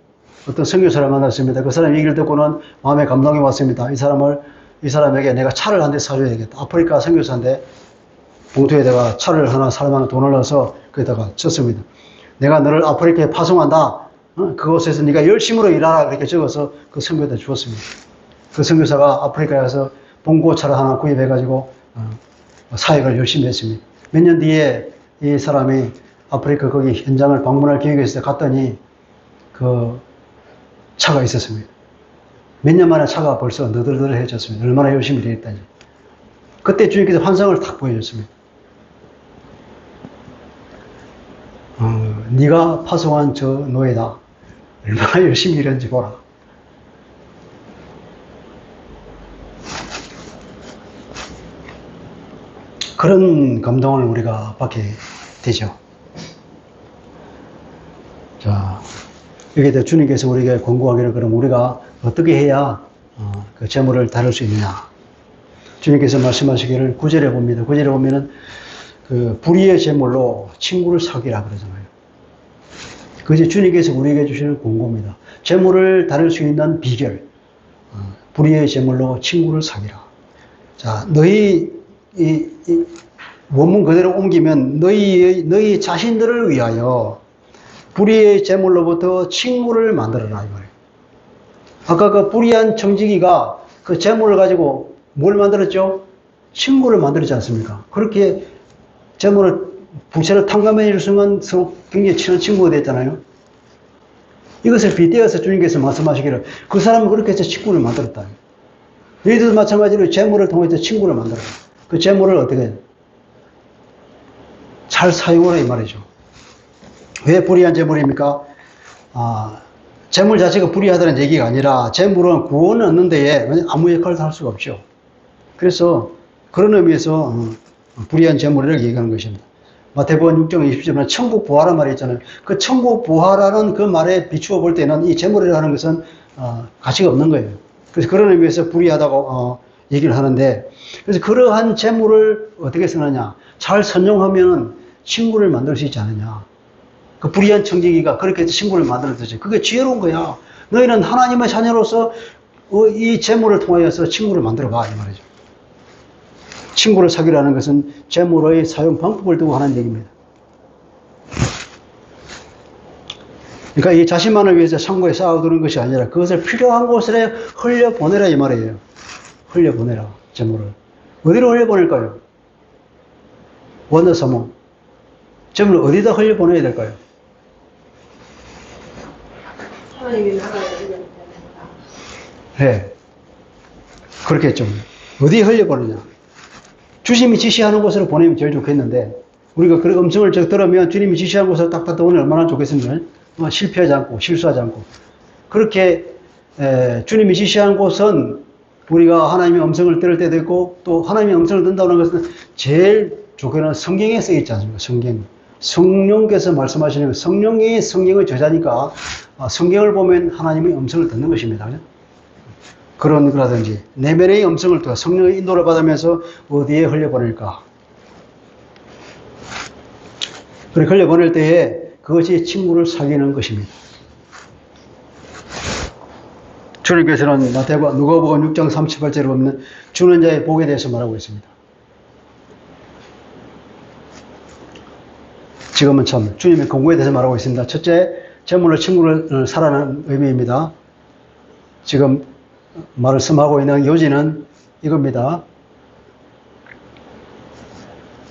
어떤 선교사를 만났습니다. 그 사람 얘기를 듣고는 마음에 감동이 왔습니다. 이 사람에게 내가 차를 한 대 사줘야겠다. 아프리카 선교사인데, 봉투에다가 차를 하나 살 만한 돈을 넣어서 거기다가 쳤습니다. 내가 너를 아프리카에 파송한다. 그곳에서 네가 열심으로 일하라. 그렇게 적어서 그 선교에다 주었습니다. 그 선교사가 아프리카에 가서 봉고차를 하나 구입해가지고 사역을 열심히 했습니다. 몇 년 뒤에 이 사람이 아프리카 거기 현장을 방문할 계획이 있어서 갔더니 그 차가 있었습니다. 몇 년 만에 차가 벌써 너덜너덜해졌습니다. 얼마나 열심히 일했다니. 그때 주님께서 환상을 탁 보여줬습니다. 네가 파송한 저 노예다. 얼마나 열심히 일했는지 보라. 그런 감동을 우리가 받게 되죠. 자, 여기에 주님께서 우리에게 권고하기를 그럼 우리가 어떻게 해야 그 재물을 다룰 수 있느냐. 주님께서 말씀하시기를 9절에 봅니다. 9절에 보면은 그 불의의 재물로 친구를 사귀라 그러잖아요. 그것이 주님께서 우리에게 주시는 권고입니다. 재물을 다룰 수 있는 비결. 불의의 재물로 친구를 사귀라. 자, 너희 이 원문 그대로 옮기면 너희 자신들을 위하여 불의의 재물로부터 친구를 만들어라 이 말이에요. 아까 그 불의한 청지기가 그 재물을 가지고 뭘 만들었죠? 친구를 만들었지 않습니까? 그렇게 재물을 부채를 탕감해 줄 순간 서로 굉장히 친한 친구가 됐잖아요. 이것을 빗대어서 주님께서 말씀하시기를 그 사람은 그렇게 해서 친구를 만들었다. 너희들도 마찬가지로 재물을 통해서 친구를 만들어라. 그 재물을 어떻게 잘 사용하라 이 말이죠. 왜 불의한 재물입니까? 재물 자체가 불의하다는 얘기가 아니라 재물은 구원을 얻는 데에 아무 역할도 할 수가 없죠. 그래서 그런 의미에서 불의한 재물이라고 얘기하는 것입니다. 마태복음 6장 20절에 천국 부하란 말이 있잖아요. 그 천국 부하라는 그 말에 비추어 볼 때는 이 재물이라는 것은 가치가 없는 거예요. 그래서 그런 의미에서 불의하다고 얘기를 하는데, 그래서 그러한 재물을 어떻게 쓰느냐, 잘 선용하면 친구를 만들 수 있지 않느냐. 그 불의한 청지기가 그렇게 해서 친구를 만들었듯이 그게 지혜로운 거야. 너희는 하나님의 자녀로서 이 재물을 통하여서 친구를 만들어 봐 이 말이죠. 친구를 사귀라는 것은 재물의 사용 방법을 두고 하는 얘기입니다. 그러니까 이 자신만을 위해서 창고에 쌓아두는 것이 아니라 그것을 필요한 곳에 흘려보내라 이 말이에요. 흘려보내라 재물을. 어디로 흘려보낼까요? 원어서모. 재물을 어디다 흘려보내야 될까요? 하나님이 나라에 흘려보내라. 네. 그렇겠죠. 어디에 흘려보내냐. 주님이 지시하는 곳으로 보내면 제일 좋겠는데, 우리가 그런 음성을 들으면 주님이 지시하는 곳으로 딱딱 보내면 얼마나 좋겠습니까? 실패하지 않고, 실수하지 않고. 그렇게, 주님이 지시하는 곳은 우리가 하나님의 음성을 들을 때도 있고, 또 하나님의 음성을 듣는다는 것은 제일 좋게는 성경에 써 있지 않습니까? 성경. 성령께서 말씀하시는 성령이 성경의 저자니까 성경을 보면 하나님의 음성을 듣는 것입니다. 그런 거라든지 내면의 음성을 듣고 성령의 인도를 받으면서 어디에 흘려보낼까. 그렇게 흘려보낼 때에 그것이 친구를 사귀는 것입니다. 주님께서는 누가복음 6장 38절에 보면 주는 자의 복에 대해서 말하고 있습니다. 지금은 참 주님의 공고에 대해서 말하고 있습니다. 첫째, 재물로 친구를 사라는 의미입니다. 지금 말씀하고 있는 요지는 이겁니다.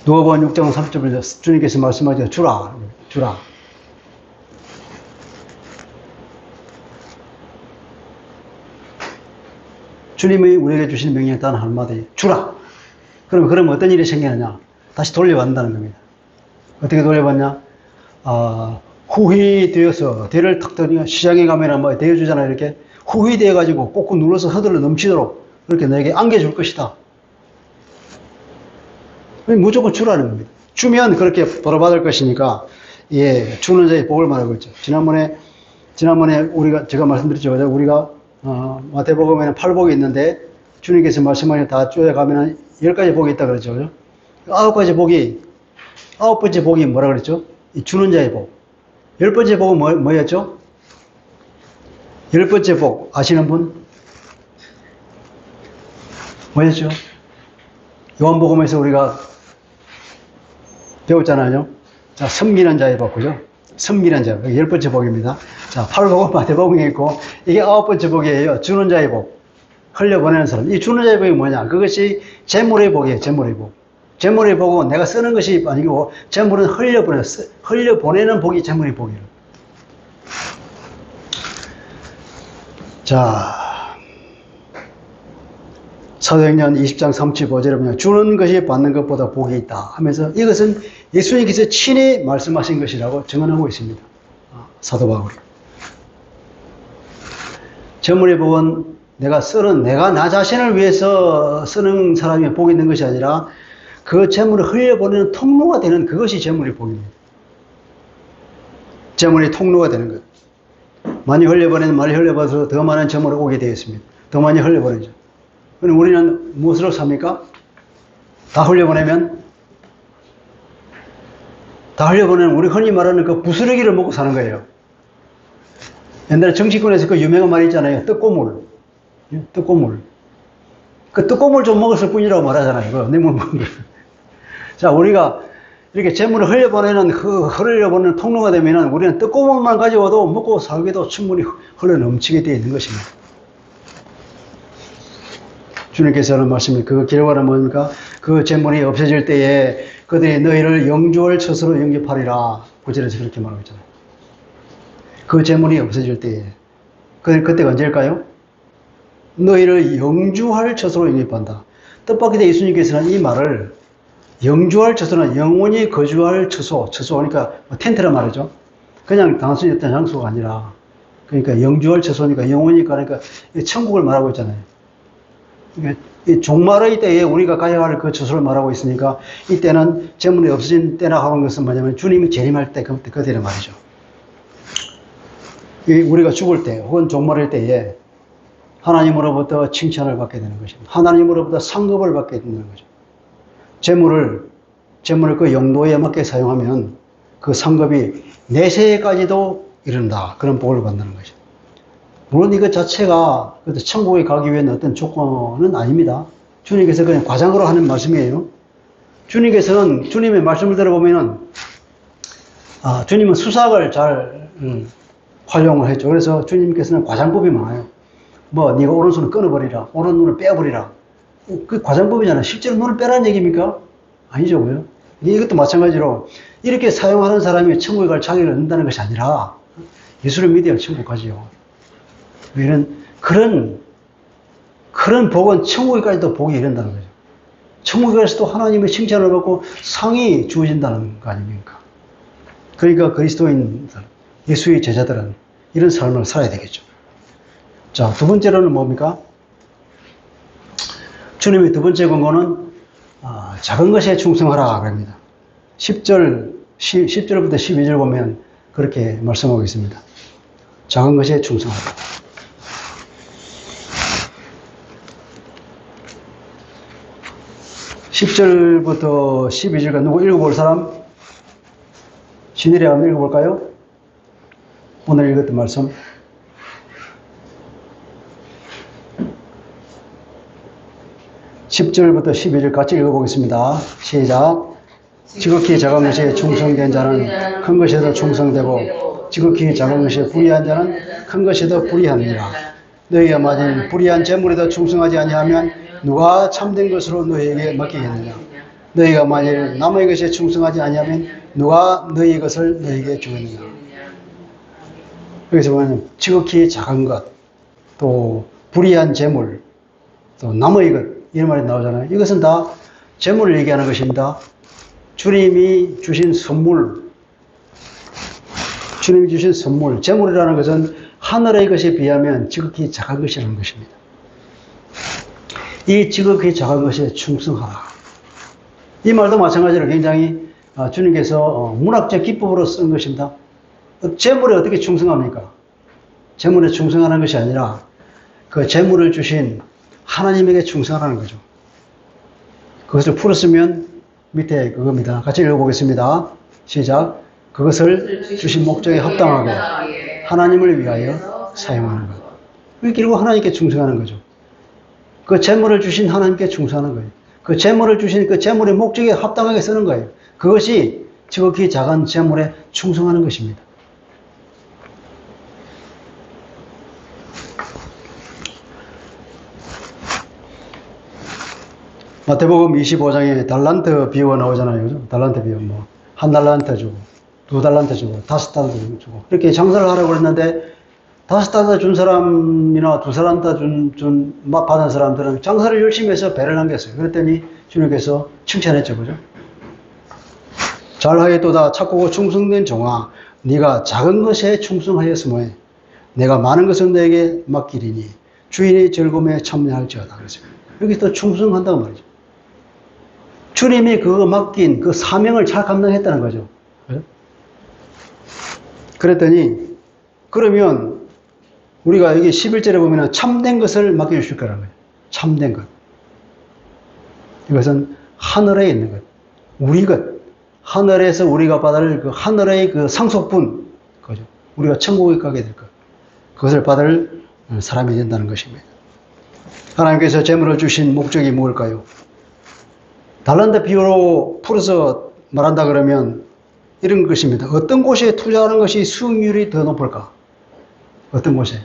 누가복음 6장 30절에 주님께서 말씀하죠. 주라. 주님이 우리에게 주신 명령 단 한마디. 주라. 그럼 어떤 일이 생기느냐? 다시 돌려받는다는 겁니다. 어떻게 돌려받냐? 후휘되어서 대를 탁 떠니까 시장에 가면 뭐 대어주잖아요. 이렇게 후휘되어가지고 꾹꾹 눌러서 허들러 넘치도록 그렇게 너에게 안겨줄 것이다. 무조건 주라는 겁니다. 주면 그렇게 돌아받을 것이니까, 예, 주는 자의 복을 말하고 있죠. 지난번에 제가 말씀드렸죠. 우리가, 마태복음에는 8복이 있는데, 주님께서 말씀하신 다 쪼여가면 10가지 복이 있다 그랬죠. 9가지 복이, 9번째 복이 뭐라 그랬죠? 이 주는 자의 복. 10번째 복은 뭐였죠? 10번째 복, 아시는 분? 뭐였죠? 요한복음에서 우리가 배웠잖아요. 자, 섬기는 자의 복, 그죠? 섬기는 자, 10번째 복입니다. 자, 8복은 마태복음에 있고, 이게 9번째 복이에요. 주는 자의 복. 흘려보내는 사람. 이 주는 자의 복이 뭐냐? 그것이 재물의 복이에요, 재물의 복. 재물의 복은 내가 쓰는 것이 아니고, 재물은 흘려보내는 복이 재물의 복이에요. 자, 사도행전 20장 35절에 보면 주는 것이 받는 것보다 복이 있다 하면서 이것은 예수님께서 친히 말씀하신 것이라고 증언하고 있습니다. 사도 바울이. 재물의 복은 내가 나 자신을 위해서 쓰는 사람이 복이 있는 것이 아니라 그 재물을 흘려보내는 통로가 되는 그것이 재물의 복입니다. 재물의 통로가 되는 것. 많이 흘려보내서 더 많은 재물을 오게 되어 있습니다. 더 많이 흘려보내죠. 그럼 우리는 무엇으로 삽니까? 다 흘려보내면 우리 흔히 말하는 그 부스러기를 먹고 사는 거예요. 옛날에 정치권에서 그 유명한 말이 있잖아요. 떡고물. 그 떡고물 좀 먹었을 뿐이라고 말하잖아요. 그 뇌물 먹은 거. 자, 우리가 이렇게 재물을 흘려보내는 통로가 되면은 우리는 떡고물만 가져와도 먹고 살기도 충분히 흘러 넘치게 되어 있는 것입니다. 주님께서는 말씀이 그 결과는 뭡니까? 그 재물이 없어질 때에 그들이 너희를 영주할 처소로 영접하리라. 9절에서 그렇게 말하고 있잖아요. 그 재물이 없어질 때에. 그때가 언제일까요? 너희를 영주할 처소로 영접한다. 뜻밖의 예수님께서는 이 말을 영주할 처소는 영원히 거주할 처소 그러니까 텐트란 말이죠. 그냥 단순히 어떤 장소가 아니라 그러니까 영주할 처소니까 영원히 가니까 천국을 말하고 있잖아요. 이 종말의 때에 우리가 가야 할 그 처소를 말하고 있으니까 이때는 재물이 없어진 때나 하는 것은 뭐냐면 주님이 재림할 때 그때란 말이죠. 우리가 죽을 때 혹은 종말의 때에 하나님으로부터 칭찬을 받게 되는 것입니다. 하나님으로부터 상급을 받게 되는 거죠. 재물을 그 용도에 맞게 사용하면 그 상급이 내세까지도 이른다. 그런 복을 받는 거죠. 물론 이것 자체가 천국에 가기 위한 어떤 조건은 아닙니다. 주님께서 그냥 과장으로 하는 말씀이에요. 주님께서는 주님의 말씀을 들어보면은 주님은 수삭을 잘 활용을 했죠. 그래서 주님께서는 과장법이 많아요. 네가 오른손을 끊어버리라, 오른 눈을 빼버리라. 그 과장법이잖아요. 실제로 눈을 빼라는 얘기입니까? 아니죠, 왜요? 이것도 마찬가지로 이렇게 사용하는 사람이 천국에 갈 자격을 얻는다는 것이 아니라 예수를 믿어야 천국 가지요. 그런 복은 천국에까지도 복이 이른다는 거죠. 천국에 가서도 하나님의 칭찬을 받고 상이 주어진다는 거 아닙니까? 그러니까 그리스도인 예수의 제자들은 이런 삶을 살아야 되겠죠. 자, 두 번째로는 뭡니까? 주님의 두 번째 권고는 작은 것에 충성하라 그럽니다. 10절부터 12절 보면 그렇게 말씀하고 있습니다. 작은 것에 충성하라. 10절부터 12절까지 누구 읽어볼 사람? 신일이 한번 읽어볼까요? 오늘 읽었던 말씀. 10절부터 12절 같이 읽어보겠습니다. 시작. 지극히 작은 것에 충성된 자는 큰 것에도 충성되고 지극히 작은 것에 불의한 자는 큰 것에도 불의하느니라. 너희가 만일 불의한 재물에도 충성하지 아니하면 누가 참된 것으로 너희에게 맡기겠느냐. 너희가 만일 남의 것에 충성하지 아니하면 누가 너희 것을 너희에게 주겠느냐. 여기서 보면 지극히 작은 것, 또 불의한 재물, 또 남의 것 이런 말이 나오잖아요. 이것은 다 재물을 얘기하는 것입니다. 주님이 주신 선물, 재물이라는 것은 하늘의 것에 비하면 지극히 작은 것이라는 것입니다. 이 지극히 작은 것에 충성하라. 이 말도 마찬가지로 굉장히 주님께서 문학적 기법으로 쓴 것입니다. 재물에 어떻게 충성합니까? 재물에 충성하는 것이 아니라 그 재물을 주신 하나님에게 충성하라는 거죠. 그것을 풀었으면 밑에 그겁니다. 같이 읽어보겠습니다. 시작. 그것을 주신 목적에 합당하게 하나님을 위하여 사용하는 것. 결국 하나님께 충성하는 거죠. 그 재물을 주신 하나님께 충성하는 거예요. 그 재물을 주신 그 재물의 목적에 합당하게 쓰는 거예요. 그것이 지극히 작은 재물에 충성하는 것입니다. 마태복음 25장에 달란트 비유가 나오잖아요. 그죠? 달란트 비유. 한 달란트 주고, 2달란트 주고, 5달란트 주고. 이렇게 장사를 하라고 그랬는데, 5 준 사람이나 2 사람 다 막 받은 사람들은 장사를 열심히 해서 배를 남겼어요. 그랬더니 주님께서 칭찬했죠. 그죠? 잘하였도다 착하고 충성된 종아 네가 작은 것에 충성하였으므에 내가 많은 것을 너에게 맡기리니 주인의 즐거움에 참여할지어다. 그랬습니다. 여기 또 충성한다고 말이죠. 주님이 그거 맡긴 그 사명을 잘 감당했다는 거죠. 그죠? 그랬더니 그러면 우리가 여기 11절에 보면 참된 것을 맡겨주실 거라는 거예요. 참된 것. 이것은 하늘에 있는 것. 우리 것. 하늘에서 우리가 받을 그 하늘의 그 상속분. 그죠? 우리가 천국에 가게 될 것. 그것을 받을 사람이 된다는 것입니다. 하나님께서 재물을 주신 목적이 무엇일까요? 달란트 비유로 풀어서 말한다 그러면 이런 것입니다. 어떤 곳에 투자하는 것이 수익률이 더 높을까? 어떤 곳에?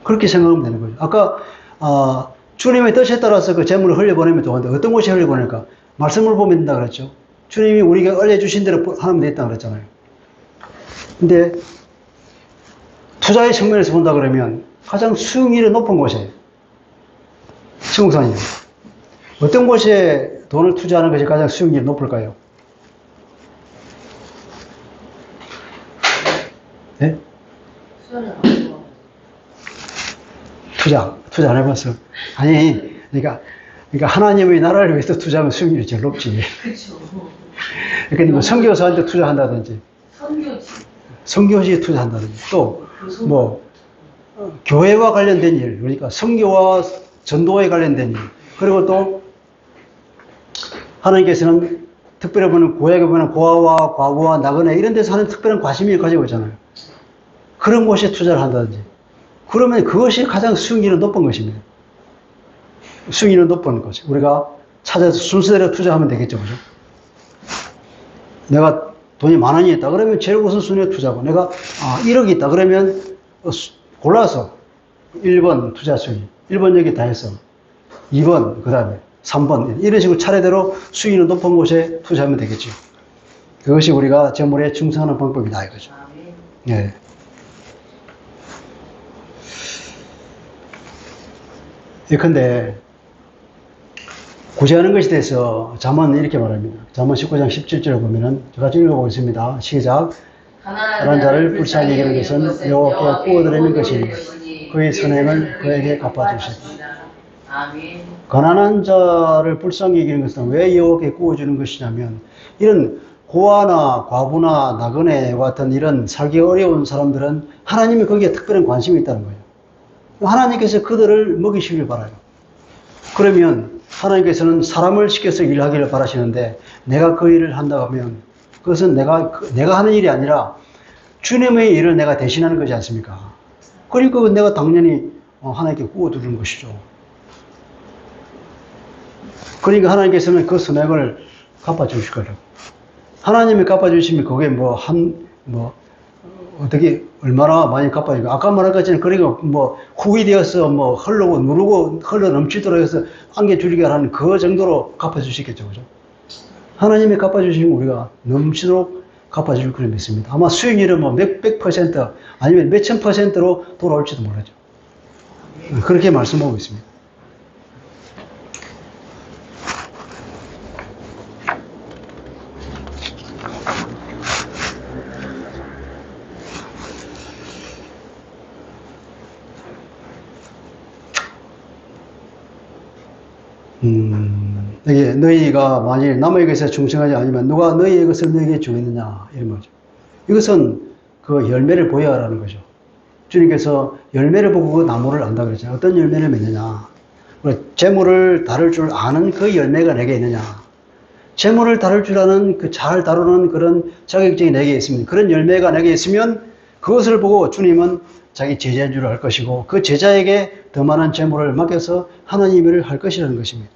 그렇게 생각하면 되는 거죠. 아까 주님의 뜻에 따라서 그 재물을 흘려보내면 좋은데 어떤 곳에 흘려보낼까? 말씀을 보면 된다 그랬죠. 주님이 우리가 알려주신 대로 하면 됐다 그랬잖아요. 근데 투자의 측면에서 본다 그러면 가장 수익률이 높은 곳에 시공사님 어떤 곳에 돈을 투자하는 것이 가장 수익률이 높을까요? 네? 투자 안 해봤어. 아니, 그러니까 하나님의 나라를 위해서 투자하면 수익률이 제일 높지. 그렇죠. 그러니까 뭐 선교사한테 투자한다든지, 선교지에 투자한다든지, 또 뭐 교회와 관련된 일, 그러니까 선교와 전도에 관련된 일, 그리고 또 하나님께서는 특별히 보면 구약에 보면 고아와 과부와 나그네 이런 데서 하는 특별한 관심을 가지고 있잖아요. 그런 곳에 투자를 한다든지. 그러면 그것이 가장 수익률이 높은 것입니다. 수익률이 높은 것. 우리가 찾아서 순서대로 투자하면 되겠죠. 그죠? 내가 돈이 10,000원이 있다. 그러면 제일 우선순위에 투자하고, 내가 1억이 있다. 그러면 골라서 1번 투자 수익. 1번 여기 다 했어. 2번, 그 다음에 3번. 이런 식으로 차례대로 수익이 높은 곳에 투자하면 되겠죠. 그것이 우리가 재물에 충성하는 방법이다. 이거죠. 네. 예컨대 구제하는 것에 대해서 잠언은 이렇게 말합니다. 잠언 19장 17절에 보면은 제가 읽어보겠습니다. 시작. 가난한 자를 불쌍히 여기는 것은 여호와께 구워드리는 것이니 그의 선행을 그에게 갚아주시다. 가난한 자를 불쌍히 여기는 것은 왜 여호와께 구워주는 것이냐면 이런 고아나 과부나 나그네와 같은 이런 살기 어려운 사람들은 하나님이 거기에 특별한 관심이 있다는 거예요. 하나님께서 그들을 먹이시길 바라요. 그러면 하나님께서는 사람을 시켜서 일하기를 바라시는데 내가 그 일을 한다고 하면 그것은 내가 하는 일이 아니라 주님의 일을 내가 대신하는 거지 않습니까? 그러니까 내가 당연히 하나님께 구워드리는 것이죠. 그러니까 하나님께서는 그 선액을 갚아주실 거라고. 하나님이 갚아주시면 그게 어떻게 얼마나 많이 갚아주고 아까 말한 것처럼 그러니까 훅이 되어서 흐르고 누르고 흘러 넘치도록 해서 안겨주리게 하는 그 정도로 갚아주시겠죠. 그죠? 하나님이 갚아주시면 우리가 넘치도록 갚아줄 걸 믿습니다. 아마 수익률은 몇백 퍼센트 아니면 몇천 퍼센트로 돌아올지도 모르죠. 그렇게 말씀하고 있습니다. 여기 너희가 만일 남의 것에 충성하지 않으면 누가 너희의 것을 너희에게 주겠느냐 이런 거죠. 이것은 그 열매를 보여야 하라는 거죠. 주님께서 열매를 보고 그 나무를 안다 그랬잖아요. 어떤 열매를 맺느냐. 재물을 다룰 줄 아는 그 열매가 내게 있느냐. 재물을 다룰 줄 아는 그 잘 다루는 그런 자격증이 내게 있으면 그런 열매가 내게 있으면 그것을 보고 주님은 자기 제자인 줄 알 것이고 그 제자에게 더 많은 재물을 맡겨서 하나님 일을 할 것이라는 것입니다.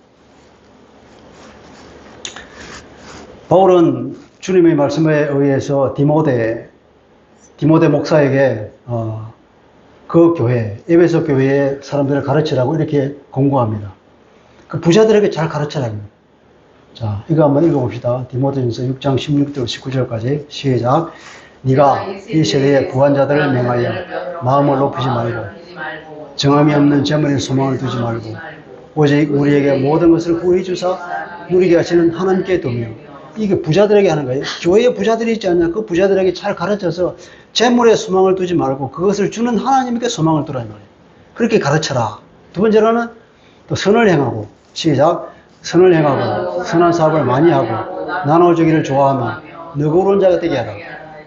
바울은 주님의 말씀에 의해서 디모데 목사에게 그 교회, 에베소 교회의 사람들을 가르치라고 이렇게 공고합니다. 그 부자들에게 잘 가르치라고. 자, 이거 한번 읽어봅시다. 디모데전서 6장 16절 19절까지 시작. 네가 이 세대의 부한자들을 명하여 마음을 높이지 말고 정함이 없는 재물에 소망을 두지 말고 오직 우리에게 모든 것을 구해 주사 누리게 하시는 하나님께 두며. 이게 부자들에게 하는 거예요. 교회에 부자들이 있지 않냐? 그 부자들에게 잘 가르쳐서 재물에 소망을 두지 말고 그것을 주는 하나님께 소망을 두라는 거예요. 그렇게 가르쳐라. 두 번째로는 또 선을 행하고, 시작. 선을 행하고 선한 사업을 많이 하고 나눠주기를 좋아하며 너그러운 자가 되게 하라.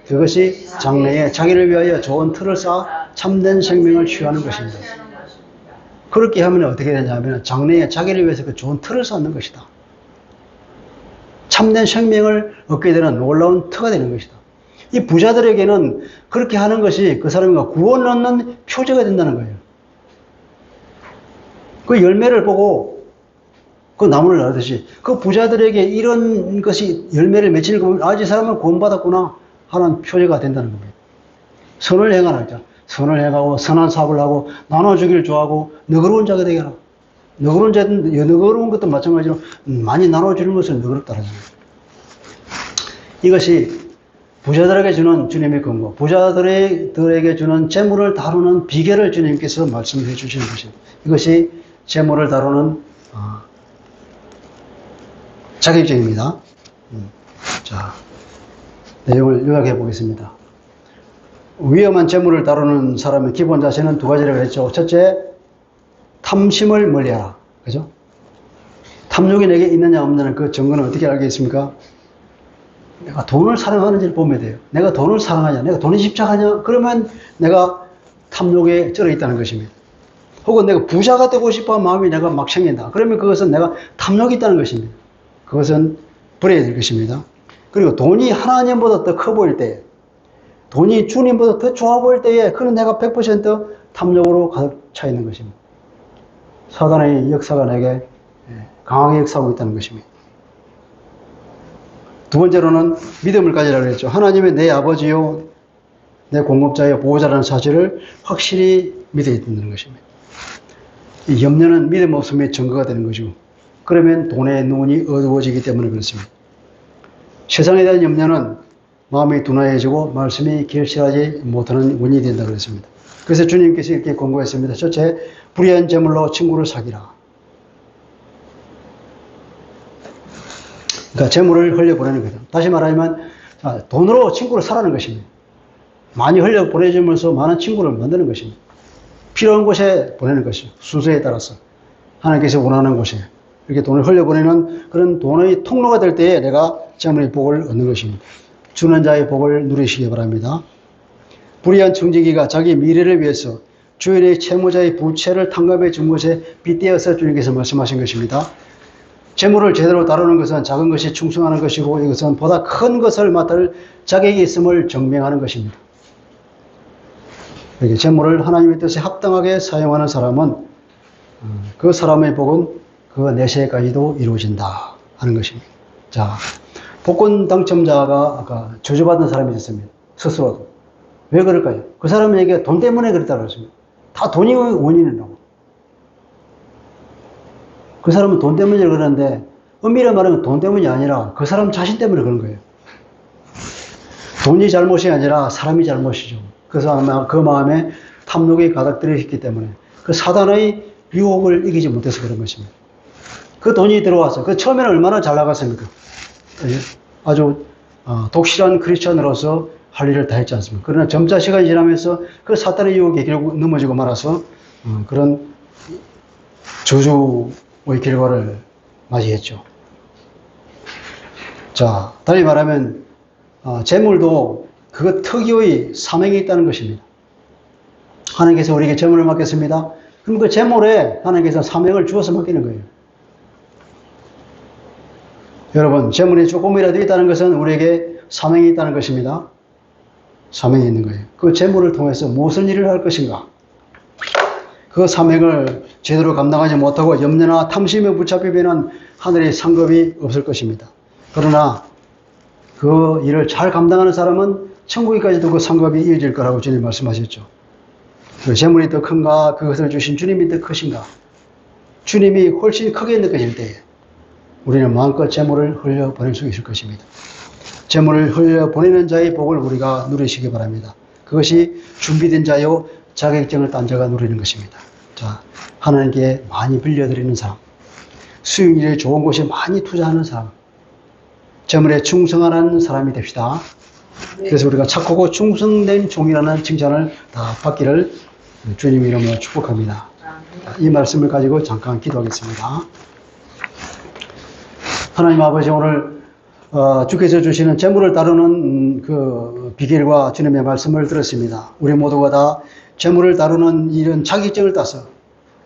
그것이 장래에 자기를 위하여 좋은 틀을 쌓아 참된 생명을 취하는 것입니다. 그렇게 하면 어떻게 되냐면 장래에 자기를 위해서 그 좋은 틀을 쌓는 것이다. 참된 생명을 얻게 되는 놀라운 터가 되는 것이다. 이 부자들에게는 그렇게 하는 것이 그 사람이 구원 얻는 표제가 된다는 거예요. 그 열매를 보고 그 나무를 나르듯이 그 부자들에게 이런 것이 열매를 맺히는 거 보면 아, 이 사람은 구원받았구나 하는 표제가 된다는 겁니다. 선을 행하라. 선을 행하고 선한 사업을 하고 나눠주기를 좋아하고 너그러운 자가 되게 하라. 너그러운 것도 마찬가지로 많이 나눠주는 것을 너그럽다는 거예요. 이것이 부자들에게 주는 주님의 근거, 부자들에게 주는 재물을 다루는 비결을 주님께서 말씀해 주시는 것입니다. 이것이 재물을 다루는 자격증입니다. 자, 내용을 요약해 보겠습니다. 위험한 재물을 다루는 사람의 기본 자세는 두 가지라고 했죠. 첫째, 탐심을 멀리하라. 그죠? 탐욕이 내게 있느냐 없느냐는 그 증거는 어떻게 알겠습니까? 내가 돈을 사랑하는지를 보면 돼요. 내가 돈을 사랑하냐, 내가 돈에 집착하냐, 그러면 내가 탐욕에 쩔어 있다는 것입니다. 혹은 내가 부자가 되고 싶어 하는 마음이 내가 막 생긴다. 그러면 그것은 내가 탐욕이 있다는 것입니다. 그것은 버려야 될 것입니다. 그리고 돈이 하나님보다 더 커 보일 때, 돈이 주님보다 더 좋아 보일 때에 그는 내가 100% 탐욕으로 가득 차 있는 것입니다. 사단의 역사가 내게 강하게 역사하고 있다는 것입니다. 두 번째로는 믿음을 가지라고 했죠. 하나님의 내 아버지요, 내 공급자요, 보호자라는 사실을 확실히 믿어야 된다는 것입니다. 이 염려는 믿음 없음의 증거가 되는 것이고, 그러면 돈의 눈이 어두워지기 때문에 그렇습니다. 세상에 대한 염려는 마음이 둔화해지고 말씀이 결실하지 못하는 원인이 된다고 그랬습니다. 그래서 주님께서 이렇게 권고했습니다. 첫째, 불의한 재물로 친구를 사귀라. 그러니까 재물을 흘려보내는 거죠. 다시 말하면 돈으로 친구를 사라는 것입니다. 많이 흘려보내주면서 많은 친구를 만드는 것입니다. 필요한 곳에 보내는 것이죠. 순서에 따라서 하나님께서 원하는 곳에 이렇게 돈을 흘려보내는 그런 돈의 통로가 될 때에 내가 재물의 복을 얻는 것입니다. 주는 자의 복을 누리시기 바랍니다. 불의한 청지기가 자기 미래를 위해서 주인의 채무자의 부채를 탕감해 준 것에 빗대어서 주님께서 말씀하신 것입니다. 재물을 제대로 다루는 것은 작은 것이 충성하는 것이고 이것은 보다 큰 것을 맡을 자격이 있음을 증명하는 것입니다. 이렇게 재물을 하나님의 뜻에 합당하게 사용하는 사람은 그 사람의 복은 그 내세까지도 이루어진다 하는 것입니다. 자, 복권 당첨자가 아까 저주받은 사람이 있었습니다. 스스로도. 왜 그럴까요? 그 사람에게 돈 때문에 그랬다고 했습니다. 다 돈이 원인이라고. 그 사람은 돈 때문에 그러는데 엄밀히 말하면 돈 때문이 아니라 그 사람 자신 때문에 그런 거예요. 돈이 잘못이 아니라 사람이 잘못이죠. 그래서 아마 그 마음에 탐욕이 가득 들어있기 때문에 그 사단의 유혹을 이기지 못해서 그런 것입니다. 그 돈이 들어와서 그 처음에는 얼마나 잘 나갔습니까? 아주 독실한 크리스천으로서 할 일을 다 했지 않습니까? 그러나 점차 시간이 지나면서 그 사탄의 유혹에 결국 넘어지고 말아서 그런 저주의 결과를 맞이했죠. 자, 다시 말하면 재물도 그 특유의 사명이 있다는 것입니다. 하나님께서 우리에게 재물을 맡겼습니다. 그럼 그 재물에 하나님께서 사명을 주어서 맡기는 거예요. 여러분, 재물이 조금이라도 있다는 것은 우리에게 사명이 있다는 것입니다. 사명이 있는 거예요. 그 재물을 통해서 무슨 일을 할 것인가? 그 사명을 제대로 감당하지 못하고 염려나 탐심에 붙잡히면 하늘의 상급이 없을 것입니다. 그러나 그 일을 잘 감당하는 사람은 천국에까지도 그 상급이 이어질 거라고 주님 말씀하셨죠. 그 재물이 더 큰가? 그것을 주신 주님이 더 크신가? 주님이 훨씬 크게 느껴질 때에 우리는 마음껏 재물을 흘려보낼 수 있을 것입니다. 재물을 흘려보내는 자의 복을 우리가 누리시기 바랍니다. 그것이 준비된 자요 자격증을 딴 자가 누리는 것입니다. 자, 하나님께 많이 빌려드리는 사람, 수익률이 좋은 곳에 많이 투자하는 사람, 재물에 충성하는 사람이 됩시다. 그래서 우리가 착하고 충성된 종이라는 칭찬을 다 받기를 주님 이름으로 축복합니다. 이 말씀을 가지고 잠깐 기도하겠습니다. 하나님 아버지, 오늘 주께서 주시는 재물을 다루는 그 비결과 주님의 말씀을 들었습니다. 우리 모두가 다 재물을 다루는 이런 자격증을 따서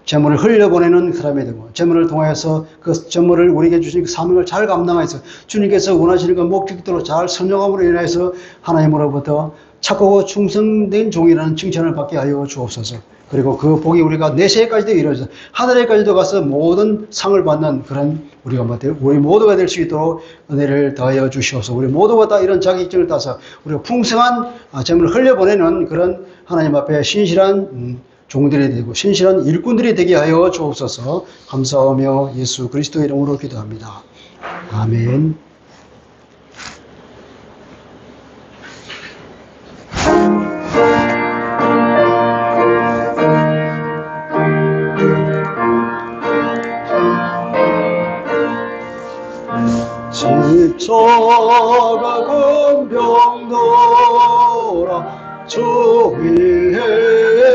재물을 흘려보내는 사람이 되고, 재물을 통해서 그 재물을 우리에게 주신 그 사명을 잘 감당해서 주님께서 원하시는 그 목적대로 잘 선정함으로 인해서 하나님으로부터 착하고 충성된 종이라는 칭찬을 받게 하여 주옵소서. 그리고 그 복이 우리가 내세까지도 이루어져서 하늘에까지도 가서 모든 상을 받는 그런 우리 모두가 될 수 있도록 은혜를 더하여 주시옵소서. 우리 모두가 다 이런 자격증을 따서 우리가 풍성한 재물을 흘려보내는 그런 하나님 앞에 신실한 종들이 되고 신실한 일꾼들이 되게 하여 주옵소서. 감사하며 예수 그리스도 이름으로 기도합니다. 아멘. 십자가 공병도라 주 위에